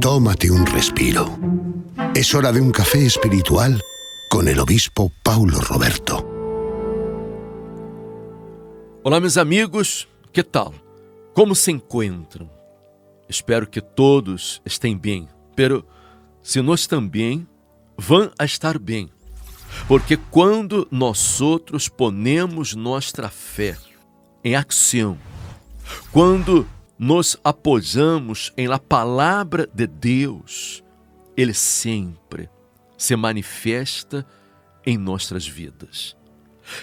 Tómate un respiro. Es hora de un café espiritual con el obispo Paulo Roberto. Olá, meus amigos, que tal? Como se encontram? Espero que todos estén bem, pero se nós também vão a estar bem, porque quando nós outros ponemos nossa fé em ação, quando nos apoiamos em la palavra de Deus, Ele sempre se manifesta em nossas vidas.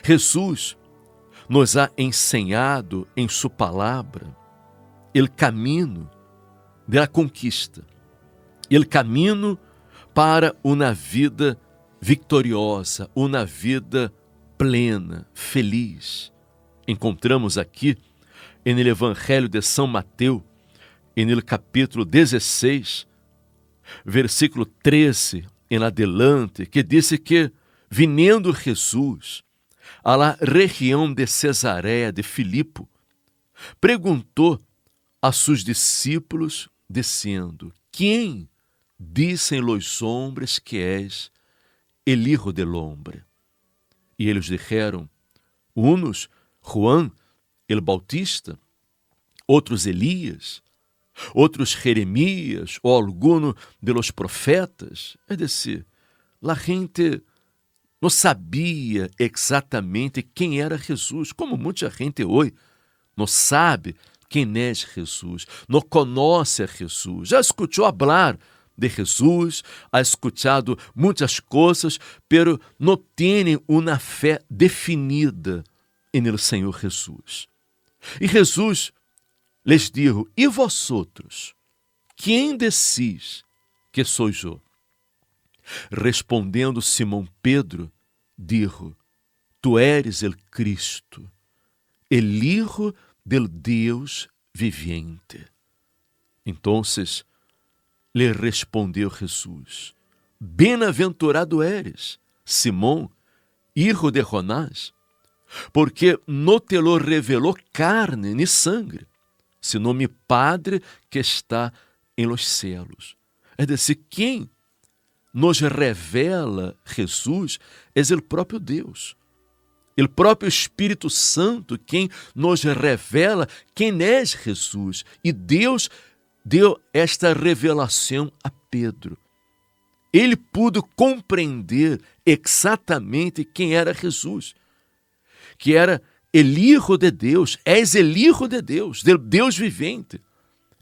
Jesus nos ha ensinado em sua palavra o caminho da conquista, o caminho para uma vida vitoriosa, uma vida plena, feliz. Encontramos aqui no Evangelho de São Mateus, no capítulo 16, versículo 13 em adelante, que disse que, vindo Jesus a la região de Cesareia de Filipo, perguntou a seus discípulos, dizendo: Quem dizem os homens que és el Hijo del Hombre? E eles disseram: unos Juan el Bautista, outros Elias, outros Jeremias ou alguno de los profetas. É decir, a gente não sabia exatamente quem era Jesus, como muita gente hoje não sabe quem é Jesus, não conhece a Jesus. Já escutou falar de Jesus, ha escutado muitas coisas, pero não tem uma fé definida no Senhor Jesus. E Jesus les dijo: E vosotros, quem decís que sou eu? Respondendo Simão Pedro, dijo: Tu eres el Cristo, el Hijo del Deus viviente. Entonces lhe respondeu Jesus: Bem-aventurado eres, Simão, hijo de Jonás, porque não te lo revelou carne nem sangue, senão mi Padre que está em los cielos. É dizer, quem nos revela Jesus é o próprio Deus. O próprio Espírito Santo, quem nos revela quem é Jesus. E Deus deu esta revelação a Pedro. Ele pôde compreender exatamente quem era Jesus, que era el Hijo de Deus, és el Hijo de Deus, del Deus vivente,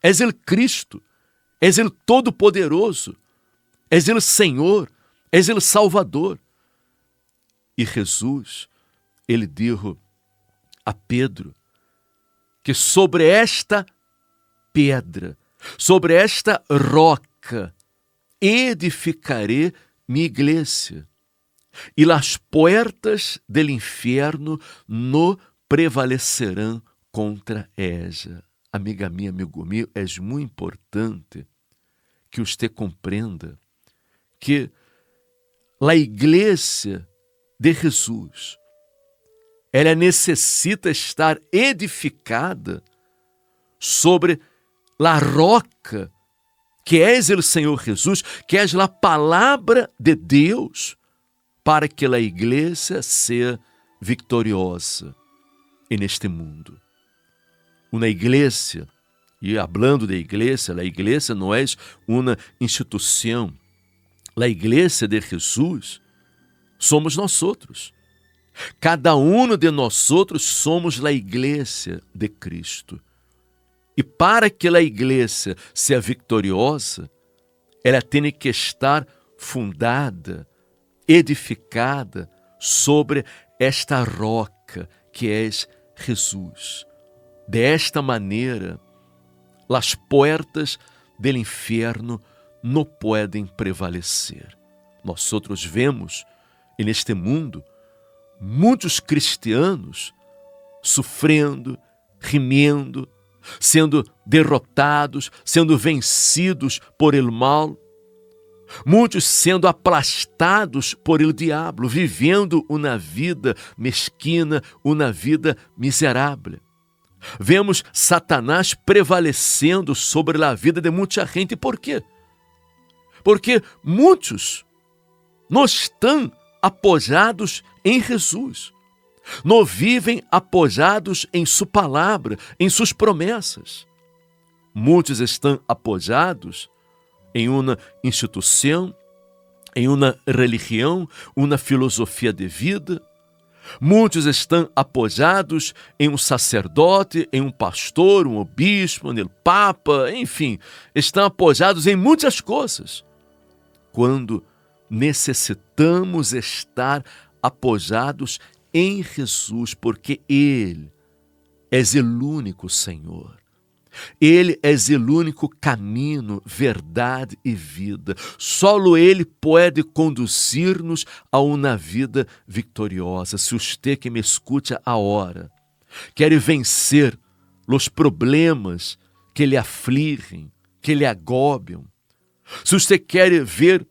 és el Cristo, és el Todo-Poderoso, és el Senhor, és el Salvador. E Jesus, ele disse a Pedro que sobre esta pedra, sobre esta roca, edificarei minha igreja, e las puertas del infierno no prevalecerão contra ella. Amiga minha, amigo meu, é muito importante que você compreenda que a igreja de Jesus, ela necessita estar edificada sobre a roca, que és o Senhor Jesus, que és a palavra de Deus, para que a igreja seja vitoriosa neste mundo. Uma igreja, e falando de igreja, a igreja não é uma instituição. A igreja de Jesus somos nós outros. Cada um de nós outros somos a igreja de Cristo. E para que a igreja seja vitoriosa, ela tem que estar fundada, edificada sobre esta roca que é Jesus. Desta maneira, as portas do inferno não podem prevalecer. Nós outros vemos neste mundo muitos cristianos sofrendo, gemendo, sendo derrotados, sendo vencidos por el mal, muitos sendo aplastados por el diabo, vivendo uma vida mesquina, uma vida miserável. Vemos Satanás prevalecendo sobre a vida de muita gente. Por quê? Porque muitos não estão apoiados em Jesus, não vivem apoiados em sua palavra, em suas promessas. Muitos estão apoiados em uma instituição, em uma religião, uma filosofia de vida. Muitos estão apoiados em um sacerdote, em um pastor, um obispo, no papa, enfim, estão apoiados em muitas coisas. Quando necessitamos estar apoiados em Jesus, porque Ele é o único Senhor. Ele é o único caminho, verdade e vida. Solo Ele pode conduzir-nos a uma vida vitoriosa. Se você que me escuta agora quer vencer os problemas que lhe afligem, que lhe agobiam, se você quer ver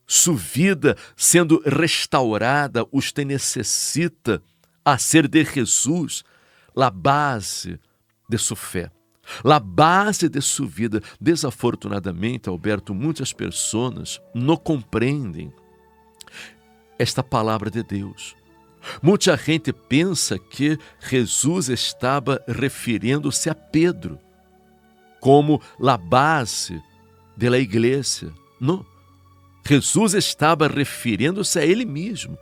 sua vida sendo restaurada, você necessita ser de Jesus a base de sua fé. A base de sua vida. Desafortunadamente, Alberto, muitas pessoas não compreendem esta palavra de Deus. Muita gente pensa que Jesus estava referindo-se a Pedro como a base da igreja. Não. Jesus estava referindo-se a Ele mesmo.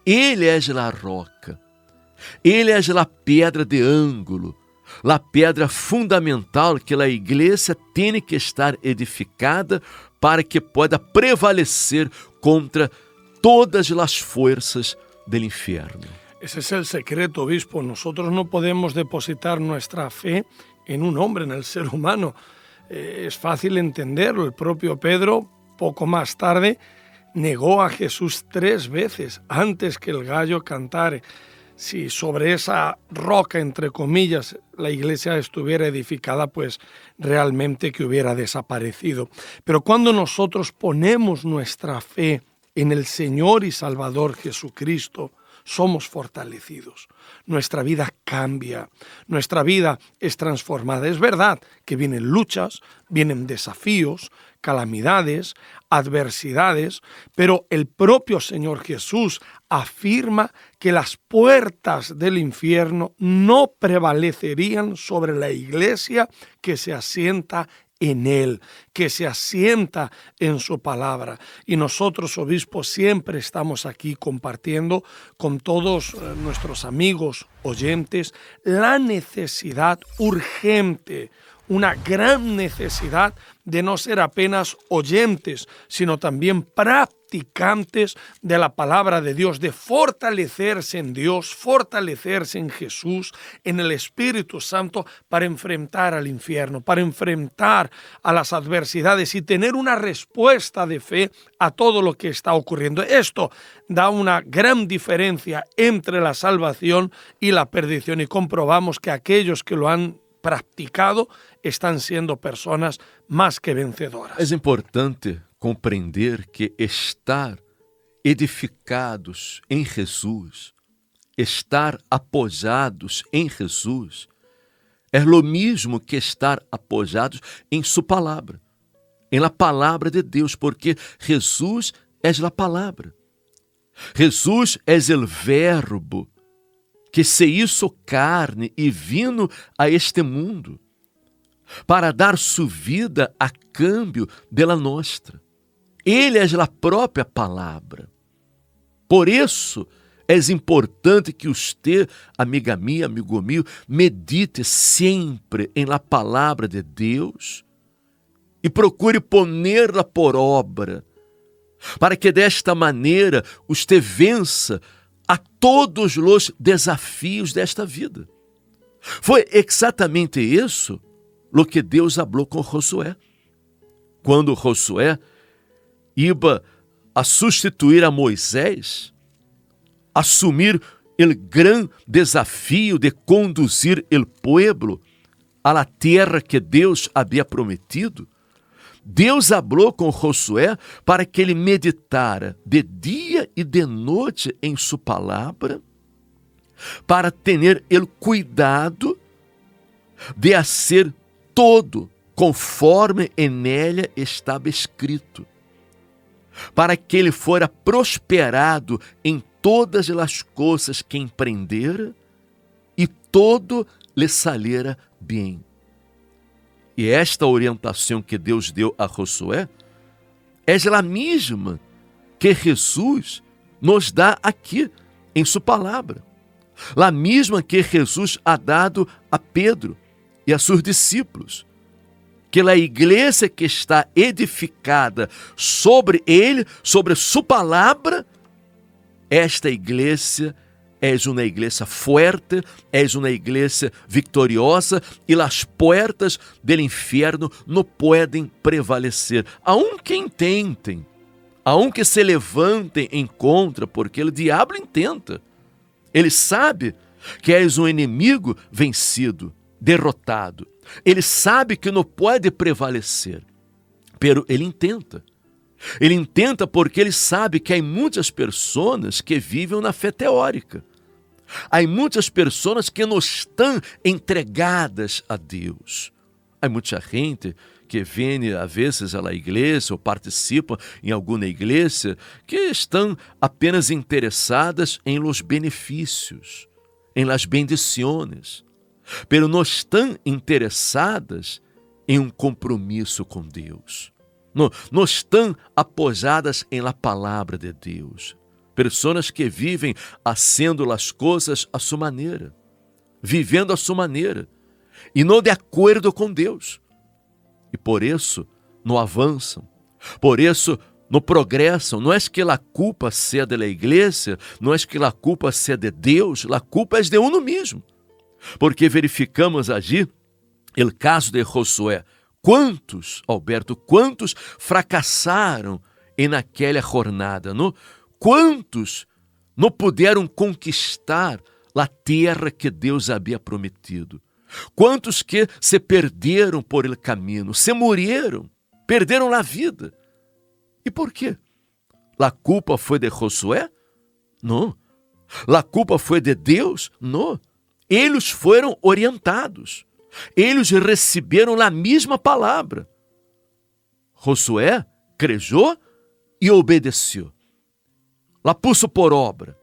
Ele é a roca. Ele é a pedra de ângulo. A pedra fundamental que a igreja tem que estar edificada para que pueda prevalecer contra todas as forças do inferno. Ese es el secreto, obispo. Nosotros no podemos depositar nuestra fe en un hombre, en el ser humano. Es fácil entenderlo. El propio Pedro, poco más tarde, negó a Jesús 3 veces antes que el gallo cantare. Si sobre esa roca, entre comillas, la iglesia estuviera edificada, pues realmente que hubiera desaparecido. Pero cuando nosotros ponemos nuestra fe en el Señor y Salvador Jesucristo, somos fortalecidos. Nuestra vida cambia, nuestra vida es transformada. Es verdad que vienen luchas, vienen desafíos, calamidades, adversidades, pero el propio Señor Jesús afirma que las puertas del infierno no prevalecerían sobre la iglesia que se asienta en Él, que se asienta en su palabra. Y nosotros, obispos, siempre estamos aquí compartiendo con todos nuestros amigos oyentes la necesidad urgente, una gran necesidad de no ser apenas oyentes, sino también practicantes de la palabra de Dios, de fortalecerse en Dios, fortalecerse en Jesús, en el Espíritu Santo, para enfrentar al infierno, para enfrentar a las adversidades y tener una respuesta de fe a todo lo que está ocurriendo. Esto da una gran diferencia entre la salvación y la perdición, y comprobamos que aquellos que lo han practicado están siendo personas más que vencedoras. É importante compreender que estar edificados em Jesus, estar apoiados em Jesus, é o mesmo que estar apoiados em sua palavra, em la palavra de Deus, porque Jesus é a palavra. Jesus é o verbo que se hizo carne e vino a este mundo para dar sua vida a câmbio de la nostra. Ele é a própria palavra. Por isso é importante que você, amiga minha, amigo meu, medite sempre em la palavra de Deus e procure ponerla por obra, para que desta maneira você vença a todos os desafios desta vida. Foi exatamente isso o que Deus falou com Josué. Quando Josué iba a substituir a Moisés, assumir o grande desafio de conduzir o povo a la terra que Deus havia prometido, Deus falou com Josué para que ele meditara de dia e de noite em sua palavra, para ter o cuidado de fazer todo conforme em ela estava escrito. para que ele fora prosperado em todas as coisas que empreendera, e todo lhe saliera bem. E esta orientação que Deus deu a Josué é a mesma que Jesus nos dá aqui em sua palavra. A mesma que Jesus ha dado a Pedro e a seus discípulos. Que a igreja que está edificada sobre ele, sobre sua palavra, esta igreja é uma igreja forte, é uma igreja vitoriosa, e as portas do inferno não podem prevalecer. Aunque intentem, aunque se levantem em contra, porque o diabo intenta. Ele sabe que és um inimigo vencido, derrotado. Ele sabe que não pode prevalecer, pero ele intenta. Ele intenta porque ele sabe que há muitas pessoas que vivem na fé teórica. Há muitas pessoas que não estão entregadas a Deus. Há muita gente que vem, às vezes, à igreja ou participa em alguma igreja que estão apenas interessadas em los benefícios, em las bendiciones, pero não estão interessadas em um compromisso com Deus. Não estão apoiadas em la palavra de Deus. Pessoas que vivem fazendo as coisas a sua maneira, vivendo a sua maneira, e não de acordo com Deus. E por isso não avançam, por isso não progressam. Não é que a culpa seja da igreja, não é que a culpa seja de Deus, a culpa é de uno mesmo. Porque verificamos allí o caso de Josué. Quantos, Alberto, quantos fracassaram naquela jornada, não? Quantos não puderam conquistar a terra que Deus havia prometido? Quantos que se perderam por el caminho, se morreram, perderam a vida. E por quê? A culpa foi de Josué? Não. A culpa foi de Deus? Não. Eles foram orientados. Eles receberam a mesma palavra. Josué crejou e obedeceu. La puso por obra.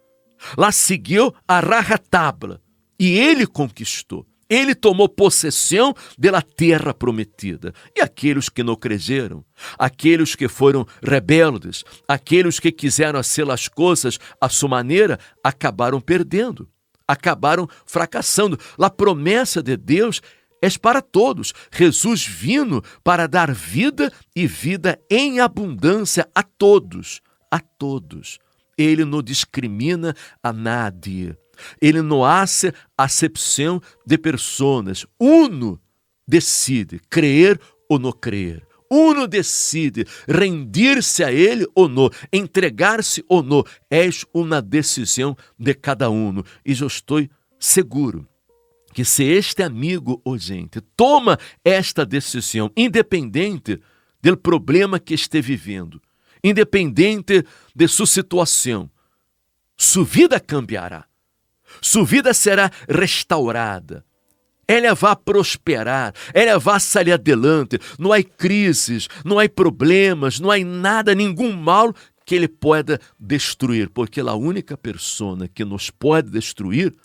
La seguiu a rajatabla. E ele conquistou. Ele tomou possessão da terra prometida. E aqueles que não creyeram, aqueles que foram rebeldes, aqueles que quiseram fazer as coisas à sua maneira, acabaram perdendo, acabaram fracassando. A promessa de Deus é para todos. Jesus vindo para dar vida e vida em abundância a todos. A todos. Ele não discrimina a nadie. Ele não hace acepção de pessoas. Uno decide crer ou não crer. Uno decide rendir-se a ele ou não, entregar-se ou não. É uma decisão de cada um. E eu estou seguro que se este amigo ou gente toma esta decisão, independente do problema que esteja vivendo, independente de sua situação, sua vida cambiará. Sua vida será restaurada. Ela vai prosperar, ela vai sair adelante. Não há crises, não há problemas, não há nada, nenhum mal que ele pode destruir, porque a única pessoa que nos pode destruir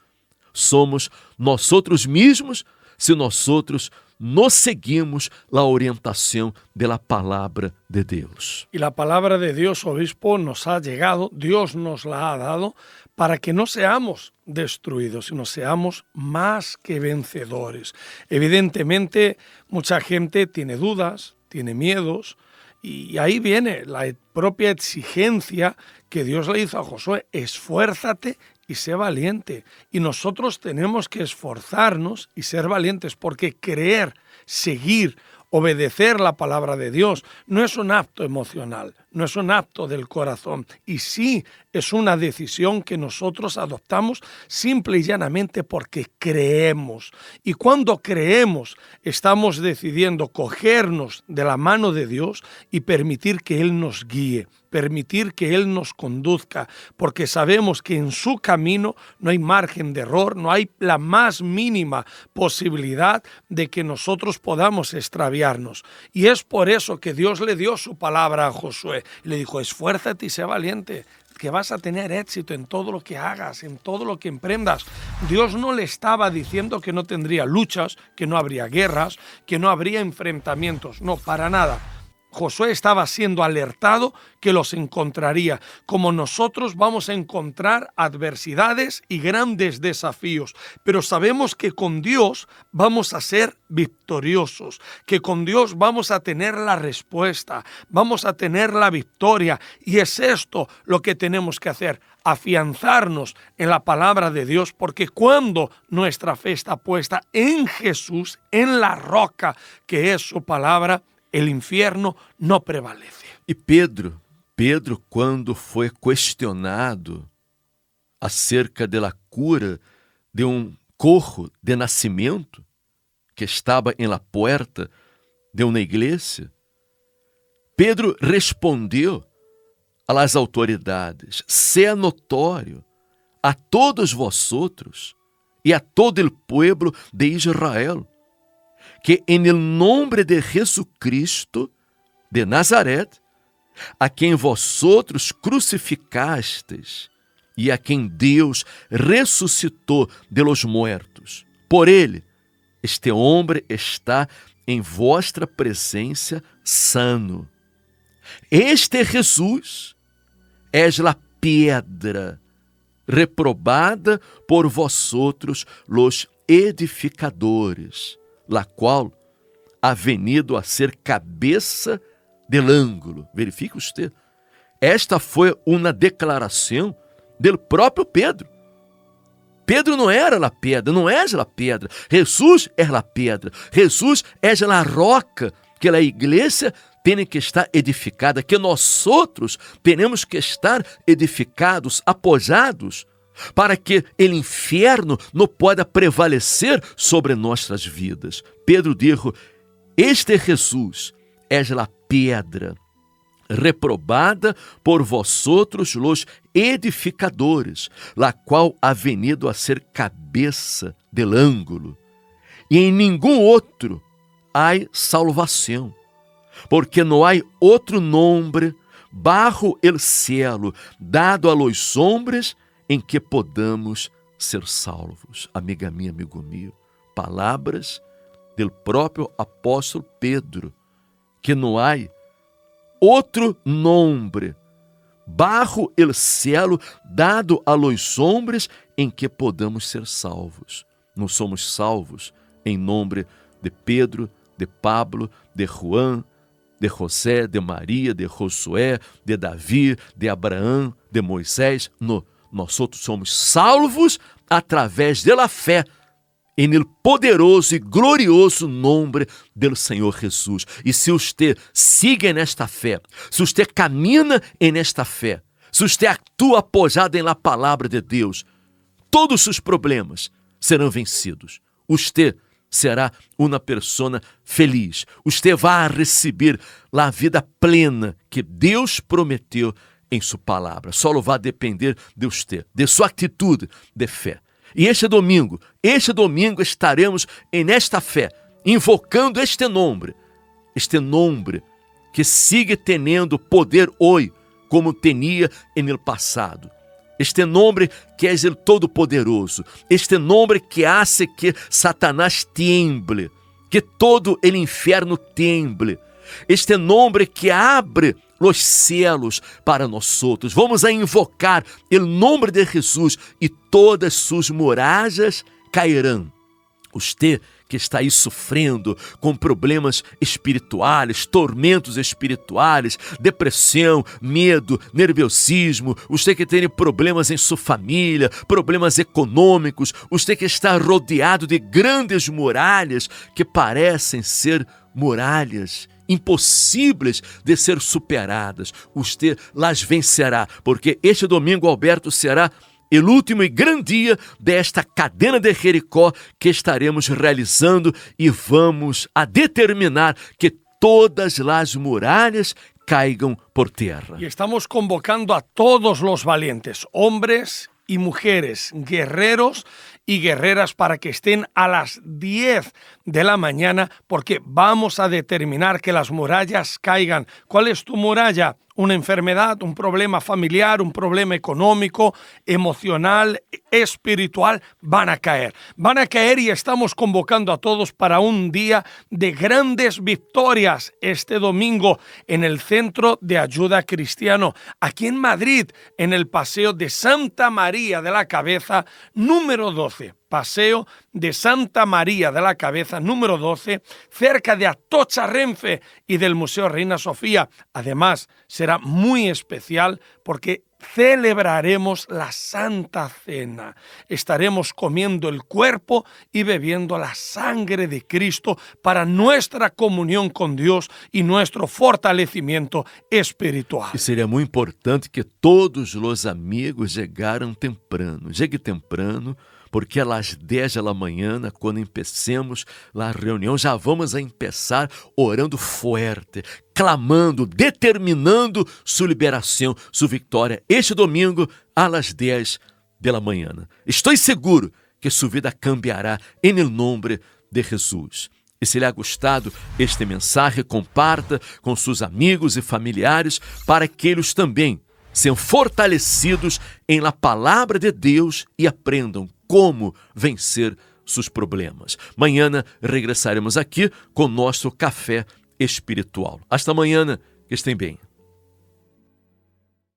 somos nós outros mesmos, se nós outros no seguimos a orientação da palavra de Deus. Y la palabra de Dios, obispo, nos ha llegado, Dios nos la ha dado para que no seamos destruidos, sino seamos más que vencedores. Evidentemente, mucha gente tiene dudas, tiene miedos, y ahí viene la propia exigencia que Dios le hizo a Josué: esfuérzate y sé valiente. Y nosotros tenemos que esforzarnos y ser valientes, porque creer, seguir, obedecer la palabra de Dios no es un acto emocional, no es un acto del corazón, y sí es una decisión que nosotros adoptamos simple y llanamente porque creemos. Y cuando creemos, estamos decidiendo cogernos de la mano de Dios y permitir que Él nos guíe, permitir que Él nos conduzca, porque sabemos que en su camino no hay margen de error, no hay la más mínima posibilidad de que nosotros podamos extraviarnos. Y es por eso que Dios le dio su palabra a Josué. Le dijo, esfuérzate y sé valiente, que vas a tener éxito en todo lo que hagas, en todo lo que emprendas. Dios no le estaba diciendo que no tendría luchas, que no habría guerras, que no habría enfrentamientos. No, para nada. Josué estaba siendo alertado que los encontraría, como nosotros vamos a encontrar adversidades y grandes desafíos, pero sabemos que con Dios vamos a ser victoriosos, que con Dios vamos a tener la respuesta, vamos a tener la victoria, y es esto lo que tenemos que hacer, afianzarnos en la palabra de Dios, porque cuando nuestra fe está puesta en Jesús, en la roca que es su palabra, el infierno no prevalece. E Pedro, quando foi questionado acerca da cura de cojo de nascimento que estava em la puerta de uma igreja, Pedro respondeu às autoridades: sea notório a todos vosotros e a todo o pueblo de Israel que en el nombre de Jesucristo de Nazaret, a quem vosotros crucificastes e a quem Deus ressuscitou de los muertos, por ele, este homem está em vossa presença sano. Este Jesus es la piedra reprobada por vosotros los edificadores, la qual ha venido a ser cabeça del ângulo. Verifique usted. Esta foi uma declaração do próprio Pedro. Pedro não era a pedra, não é a pedra. Jesus é a pedra. Jesus é a roca que a igreja tem que estar edificada, que nós outros temos que estar edificados, apoiados, para que o inferno não possa prevalecer sobre nossas vidas. Pedro dijo: este Jesus é a pedra reprobada por vosotros los edificadores, la qual ha venido a ser cabeça del ângulo, e em nenhum outro há salvação, porque não há outro nome bajo el cielo dado a los hombres em que podamos ser salvos. Amiga minha, amigo meu, palavras do próprio apóstolo Pedro, que não há outro nome bajo el cielo dado a los hombres em que podamos ser salvos. Não somos salvos em nome de Pedro, de Pablo, de Juan, de José, de Maria, de Josué, de Davi, de Abraão, de Moisés. Não. Nós outros somos salvos através da fé em el poderoso e glorioso nome do Senhor Jesus. E se você sigue nesta fé, se você camina nesta fé, se você atua apoiado em la palavra de Deus, todos os problemas serão vencidos. Você será uma pessoa feliz. Você vai receber a vida plena que Deus prometeu em sua palavra. Só vai depender de você, de sua atitude de fé. E este domingo estaremos nesta fé, invocando este nome que sigue tendo poder hoje, como tinha no passado. Este nome que é o Todo-Poderoso, este nome que hace que Satanás tiemble, que todo o inferno tiemble, este nome que abre os céus para nós outros. Vamos a invocar o nome de Jesus e todas suas muralhas cairão. Você que está aí sofrendo com problemas espirituais, tormentos espirituais, depressão, medo, nerviosismo, você que tem problemas em sua família, problemas econômicos, você que está rodeado de grandes muralhas que parecem ser muralhas impossíveis de ser superadas, você las vencerá, porque este domingo, Alberto, será o último e grande dia desta cadena de Jericó que estaremos realizando e vamos a determinar que todas as muralhas caigam por terra. Y estamos convocando a todos los valientes, hombres y mujeres, guerreros y guerreras para que estén a las 10 de la mañana, porque vamos a determinar que las murallas caigan. ¿Cuál es tu muralla? Una enfermedad, un problema familiar, un problema económico, emocional, espiritual, van a caer. Van a caer y estamos convocando a todos para un día de grandes victorias este domingo en el Centro de Ayuda Cristiano, aquí en Madrid, en el Paseo de Santa María de la Cabeza, número 12. Paseo de Santa María de la Cabeza, número 12, cerca de Atocha Renfe y del Museo Reina Sofía. Además, será muy especial porque celebraremos la Santa Cena. Estaremos comiendo el cuerpo y bebiendo la sangre de Cristo para nuestra comunión con Dios y nuestro fortalecimiento espiritual. E seria muito importante que todos os amigos chegaram temprano. Chegue temprano, porque às 10 da manhã, quando empecemos a reunião, já vamos a empezar orando forte, clamando, determinando sua liberação, sua vitória, este domingo, às 10 da manhã. Estou seguro que sua vida cambiará em nome de Jesus. E se lhe ha gostado este mensagem, comparta com seus amigos e familiares para que eles também sejam fortalecidos em la palavra de Deus e aprendam como vencer seus problemas. Amanhã regressaremos aqui com nosso café espiritual. Hasta amanhã, que estejam bem.